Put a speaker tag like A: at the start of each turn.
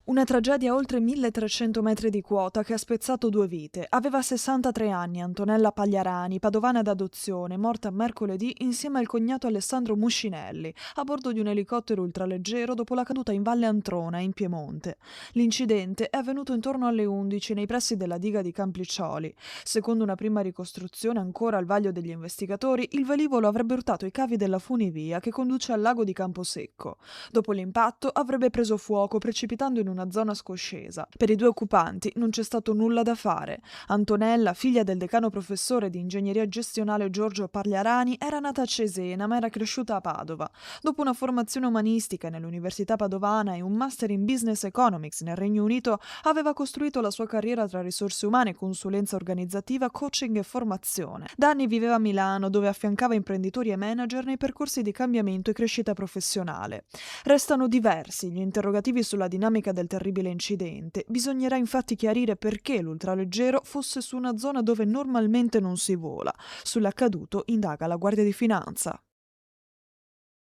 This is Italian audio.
A: Una tragedia a oltre 1300 metri di quota che ha spezzato 2 vite. Aveva 63 anni Antonella Pagliarani, padovana d'adozione, morta mercoledì insieme al cognato Alessandro Muscinelli, a bordo di un elicottero ultraleggero dopo la caduta in Valle Antrona, in Piemonte. L'incidente è avvenuto intorno alle 11 nei pressi della diga di Campliccioli. Secondo una prima ricostruzione ancora al vaglio degli investigatori, il velivolo avrebbe urtato i cavi della funivia che conduce al lago di Camposecco. Dopo l'impatto avrebbe preso fuoco, precipitando in una zona scoscesa. Per i 2 occupanti non c'è stato nulla da fare. Antonella, figlia del decano professore di ingegneria gestionale Giorgio Pagliarani, era nata a Cesena ma era cresciuta a Padova. Dopo una formazione umanistica nell'Università Padovana e un master in Business Economics nel Regno Unito, aveva costruito la sua carriera tra risorse umane, consulenza organizzativa, coaching e formazione. Da anni viveva a Milano, dove affiancava imprenditori e manager nei percorsi di cambiamento e crescita professionale. Restano diversi gli interrogativi sulla dinamica del terribile incidente. Bisognerà infatti chiarire perché l'ultraleggero fosse su una zona dove normalmente non si vola. Sull'accaduto indaga la Guardia di Finanza.